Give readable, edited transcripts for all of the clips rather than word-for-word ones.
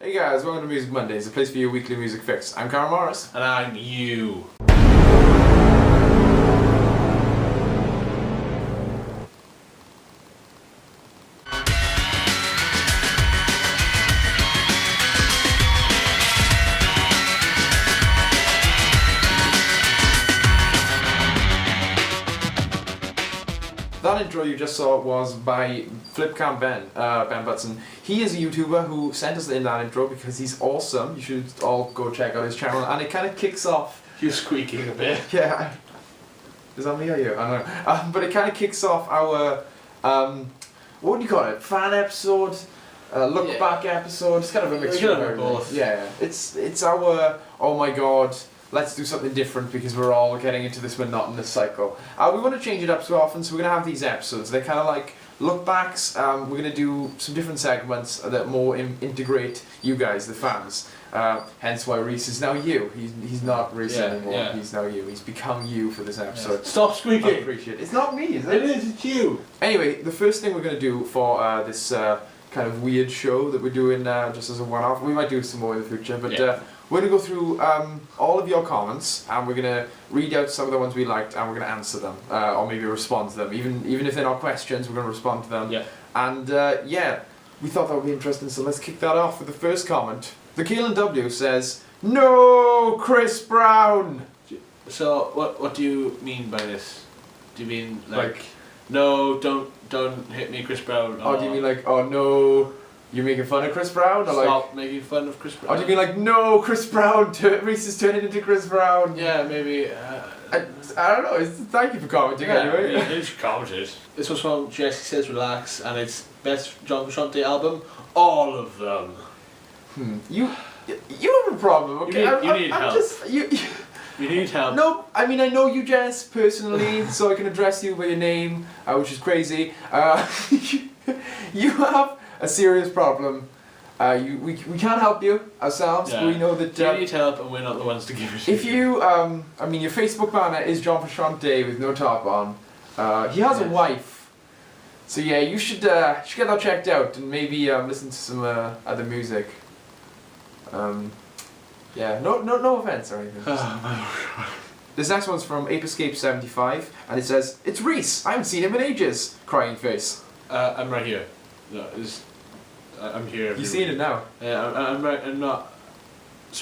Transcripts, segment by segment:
Hey guys, welcome to Music Mondays, a place for your weekly music fix. I'm Carl Morris. And I'm you. That intro you just saw was by Flipcam Ben Butson. He is a YouTuber who sent us in that intro because he's awesome. You should all go check out his channel, and it kind of kicks off. You're squeaking a bit. Yeah. Is that me or you? I don't know. But it kind of kicks off our what do you call it? Fan episode, look back episode. It's kind of a mixture of everything. Both. Yeah. It's our oh my god. Let's do something different because we're all getting into this monotonous cycle. We want to change it up so often, so we're going to have these episodes. They're kind of like look backs. We're going to do some different segments that more integrate you guys, the fans. Hence why Reese is now you. He's not Reese anymore. Yeah. He's now you. He's become you for this episode. Yeah. Stop squeaking! I appreciate it. It's not me, is it? It is, it's you! Anyway, the first thing we're going to do for this kind of weird show that we're doing just as a one-off, we might do some more in the future, but we're going to go through all of your comments, and we're going to read out some of the ones we liked, and we're going to answer them, or maybe respond to them. Even if they're not questions, we're going to respond to them. Yeah. And yeah, we thought that would be interesting, so let's kick that off with the first comment. The Keelan W says, "No, Chris Brown!" So, what do you mean by this? Do you mean like no, don't hit me, Chris Brown? Or do you mean like, oh no, you're making fun of Chris Brown? Or stop making fun of Chris Brown? Or do you mean like, no, Chris Brown, Reese is turning into Chris Brown? Yeah, maybe. I don't know, thank you for commenting anyway. Yeah, you commented. This was from Jesse Says Relax, and it's best John Frusciante album, all of them. You have a problem, okay? You need help. You need help. No, I mean I know you, Jess, personally, so I can address you by your name, which is crazy. You have a serious problem. We can't help you ourselves. Yeah. We know that you need help, and we're not the ones to give it to you. If you, I mean, your Facebook banner is John Frusciante with no top on. He has a wife, so yeah, you should get that checked out and maybe listen to some other music. Yeah, no offense or anything. Oh my god. This next one's from Ape Escape 75, and it says, "It's Reese. I haven't seen him in ages." Crying face. I'm right here. No, I'm here. You've seen it now. Yeah, I'm right. I'm not.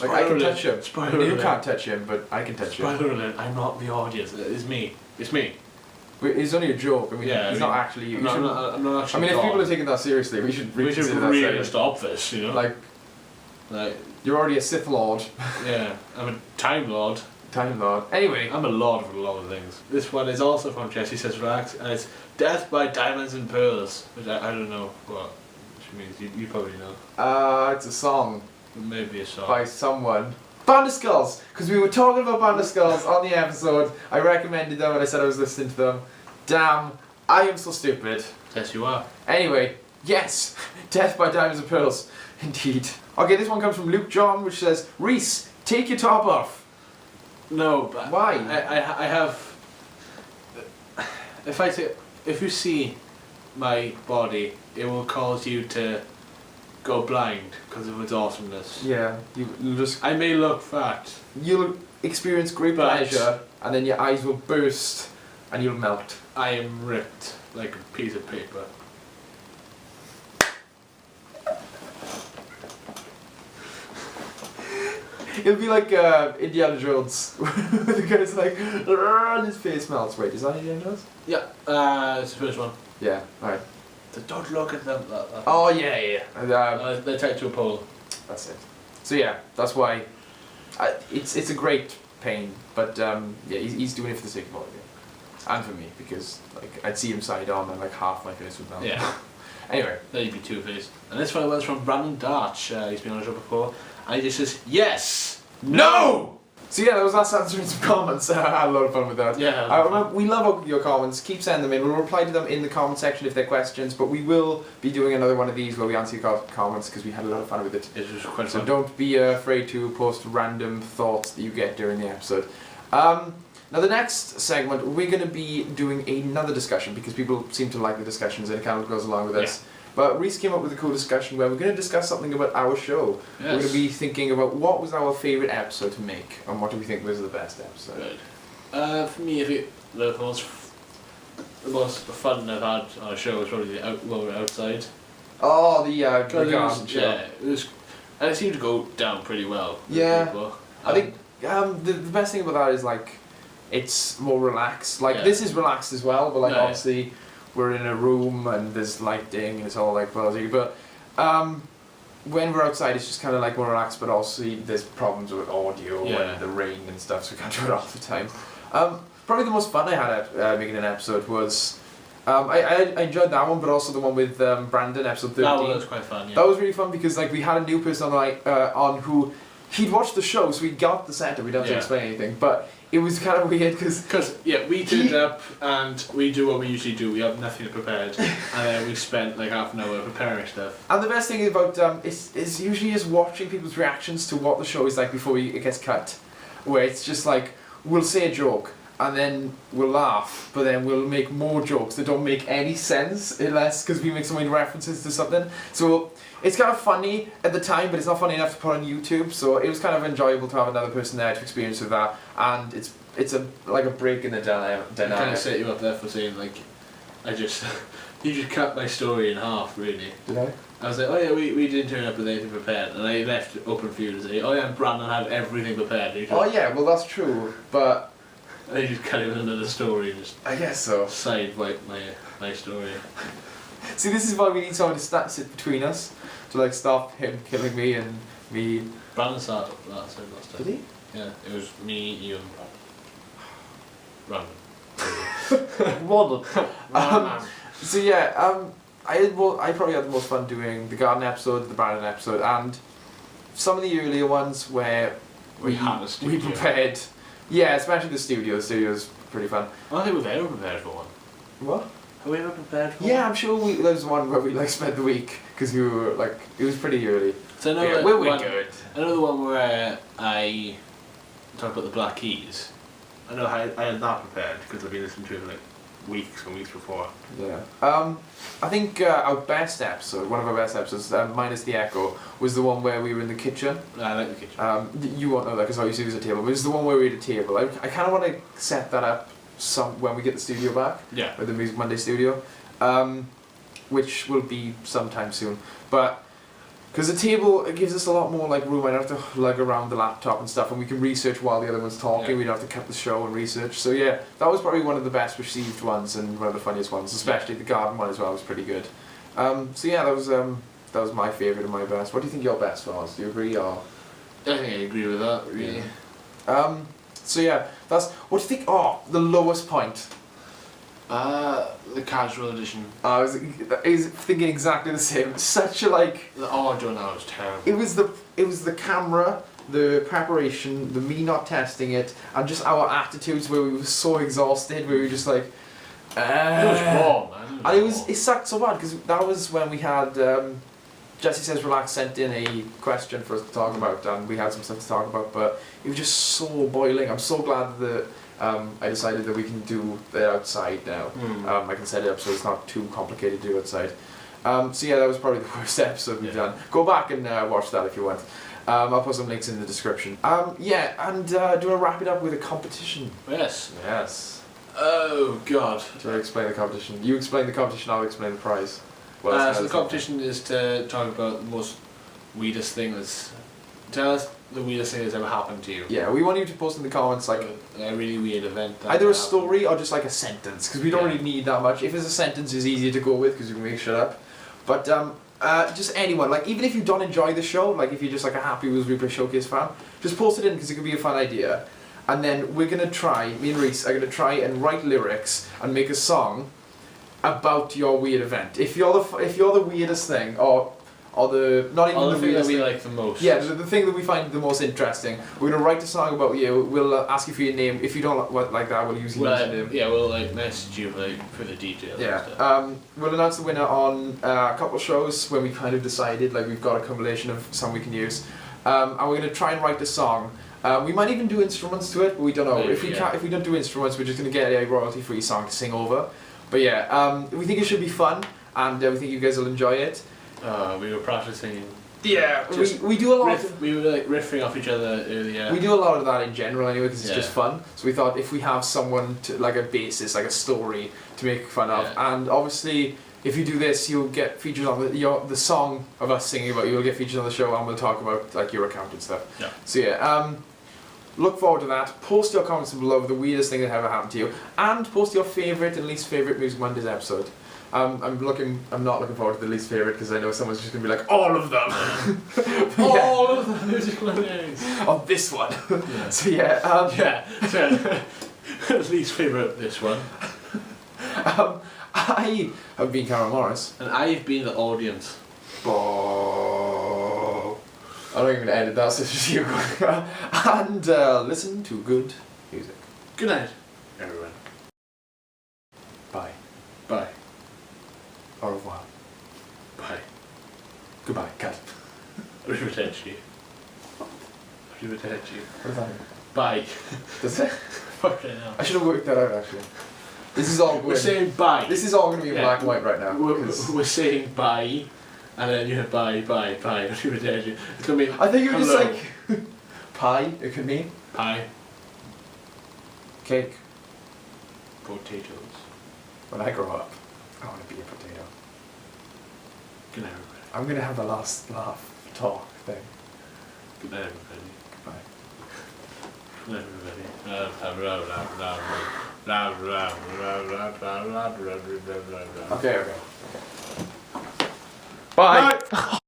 Like I can touch him. Spoiler You can't touch him, but I can touch him. Spoiler alert! I'm not the audience. It's me. It's me. It's only a joke. I mean, he's not actually you. I'm not actually. I mean, if people are taking that seriously, we should really stop this. You know, like you're already a Sith Lord. Yeah, I'm a Time Lord. Time Lord. Anyway, I'm a lord of a lot of things. This one is also from Jesse Says Relax, and it's Death by Diamonds and Pearls, which I don't know what she means. You probably know. It's a song. Maybe a song. By someone. Band of Skulls! Because we were talking about Band of Skulls on the episode. I recommended them and I said I was listening to them. Damn, I am so stupid. Yes, you are. Anyway, yes, Death by Diamonds and Pearls. Indeed. Okay, this one comes from Luke John, which says, "Reese, take your top off." No, but why? I have. If you see my body, it will cause you to go blind because of its awesomeness. Yeah, you'll just. I may look fat. You'll experience great pleasure, and then your eyes will burst, and you'll melt. I am ripped like a piece of paper. It'll be like Indiana Jones. The guy's like, and his face melts. Wait, is that Indiana Jones? Yeah, it's the first one. Yeah, alright. So don't look at them. Oh, yeah. They're tied to a pole. That's it. So yeah, that's why it's a great pain, but yeah, he's doing it for the sake of all of you. And for me, because like I'd see him side on and like half my face would melt. Yeah. Anyway. There you'd be two-faced. And this one was from Brandon Darch. He's been on the show before. And he just says, yes! No! So yeah, that was us answering some comments. I had a lot of fun with that. Yeah. We love your comments. Keep sending them in. We'll reply to them in the comment section if they're questions, but we will be doing another one of these where we answer your comments because we had a lot of fun with it. It was quite so fun. Don't be afraid to post random thoughts that you get during the episode. Now the next segment, we're going to be doing another discussion because people seem to like the discussions and it kind of goes along with this. But Reese came up with a cool discussion where we're going to discuss something about our show. Yes. We're going to be thinking about what was our favourite episode to make, and what do we think was the best episode. Right. For me, the most fun I've had on a show was probably when we were outside. Oh, the garden show. Yeah, and it seemed to go down pretty well. Yeah. People. I think the best thing about that is like it's more relaxed. Like this is relaxed as well, but like obviously we're in a room and there's lighting and it's all like buzzy. But when we're outside, it's just kind of like more relaxed. But also there's problems with audio and the rain and stuff, so we can't do it all the time. Probably the most fun I had at making an episode was. I enjoyed that one, but also the one with Brandon, episode 13. That one was quite fun, yeah. That was really fun because like we had a new person on who he'd watched the show, so we got the setup. We don't have to explain anything, but it was kind of weird because we turned up and we do what we usually do. We have nothing prepared, and then we spent like half an hour preparing stuff. And the best thing about is usually just watching people's reactions to what the show is like before it gets cut, where it's just like we'll say a joke. And then we'll laugh, but then we'll make more jokes that don't make any sense unless because we make so many references to something. So it's kind of funny at the time, but it's not funny enough to put on YouTube. So it was kind of enjoyable to have another person there to experience with that, and it's like a break in the dynamic. I kind of set you up there for saying like, you just cut my story in half, really. Did I? I was like, oh yeah, we didn't turn up with anything prepared, and I left it open for you to say, oh yeah, Brandon had everything prepared. Oh yeah, well that's true, but. And then you just cut it with another story and just I guess so. Side like my story. See, this is why we need someone to sit between us to like stop him killing me and me. Brandon sat up that side last time. Did he? Yeah, it was me, you, and Brandon. Brandon. So yeah, I probably had the most fun doing the garden episode, the Brandon episode, and some of the earlier ones where we prepared. Yeah, especially the studio. The studio's pretty fun. I don't think we've ever prepared for one. What? Have we ever prepared for one? Yeah, I'm sure there was one where we like spent the week because we were like it was pretty early. So I know yeah, we were good. I know the one where I talked about the Black Keys. I know I had that prepared because I've been listening to it for like weeks and weeks before. Yeah. I think our best episode, one of our best episodes, minus the echo, was the one where we were in the kitchen. I like the kitchen. You won't know that because all you see is a table, but it's the one where we had a table. I kind of want to set that up when we get the studio back. Yeah. With the Music Monday studio, which will be sometime soon. But because the table, it gives us a lot more like room. I don't have to lug around the laptop and stuff, and we can research while the other one's talking. Yeah. We don't have to cut the show and research. So yeah, that was probably one of the best received ones and one of the funniest ones, especially the garden one as well was pretty good. So yeah, that was my favourite and my best. What do you think your best was? Do you agree or? I think I agree with that, really. Yeah. So yeah, what do you think? Oh, the lowest point. The casual edition. I was thinking exactly the same. Such a like. The audio now was terrible. It was the camera, the preparation, the me not testing it, and just our attitudes where we were so exhausted, where we were just like. It was warm, man. And it sucked so bad because that was when we had. Jesse Says Relax sent in a question for us to talk about, and we had some stuff to talk about, but it was just so boiling. I'm so glad that. I decided that we can do it outside now. I can set it up so it's not too complicated to do outside. So yeah, that was probably the worst episode we've done. Go back and watch that if you want. I'll put some links in the description. Yeah, and do you want to wrap it up with a competition? Yes. Yes. Oh God. Do you want to explain the competition? You explain the competition, I'll explain the prize. So the competition is to talk about the most weirdest thing that's... Tell us the weirdest thing that's ever happened to you. Yeah, we want you to post in the comments like a really weird event. Either a story or just like a sentence, because we don't really need that much. If it's a sentence, it's easier to go with because you can make shit up. But just anyone, like even if you don't enjoy the show, like if you're just like a Happy Wheels Replay Showcase fan, just post it in because it could be a fun idea. And then we're gonna try. Me and Reese are gonna try and write lyrics and make a song about your weird event. If you're the weirdest thing, or the not even the thing that we like the most. Yeah, the thing that we find the most interesting. We're gonna write a song about you. We'll ask you for your name. If you don't like that, we'll use your name. Yeah, we'll like message you like for the details. Yeah. We'll announce the winner on a couple of shows when we kind of decided like we've got a compilation of some we can use, and we're gonna try and write a song. We might even do instruments to it, but we don't know. Maybe, if we don't do instruments, we're just gonna get a royalty-free song to sing over. But yeah, we think it should be fun. and we think you guys will enjoy it. We were practicing. Yeah, we do a lot. We were like riffing off each other earlier. We do a lot of that in general anyway because it's just fun. So we thought if we have someone to, like a basis, like a story to make fun of, and obviously if you do this, you'll get features on the song of us singing about. You'll get features on the show, and we'll talk about like your account and stuff. Yeah. So yeah, look forward to that. Post your comments below of the weirdest thing that ever happened to you, and post your favourite and least favourite Music Mondays episode. I'm not looking forward to the least favourite because I know someone's just gonna be like all of them. All of the Music Mondays. Of this one. Yeah. So yeah. So least favourite this one. I have been Cameron Morris. And I've been the audience. Oh. I'm not even going to edit that, so it's just you going. And listen to good music. Good night, everyone. Bye. Bye. Au revoir. Bye. Goodbye, cut. Arrivederci. Arrivederci. What does that mean? Bye. Does it? Fuck right now. I should have worked that out actually. This is all We're saying bye. This is all going to be in black and white right now. We're saying bye, and then you have bye. Arrivederci. It's gonna be. I think you're just like pie. It could mean pie. Cake. Potatoes. When I grow up, I want to be a potato. Good night, everybody. I'm going to have the last laugh talk thing. Good night, everybody. Goodbye. Good night, everybody. Okay. Bye. Bye.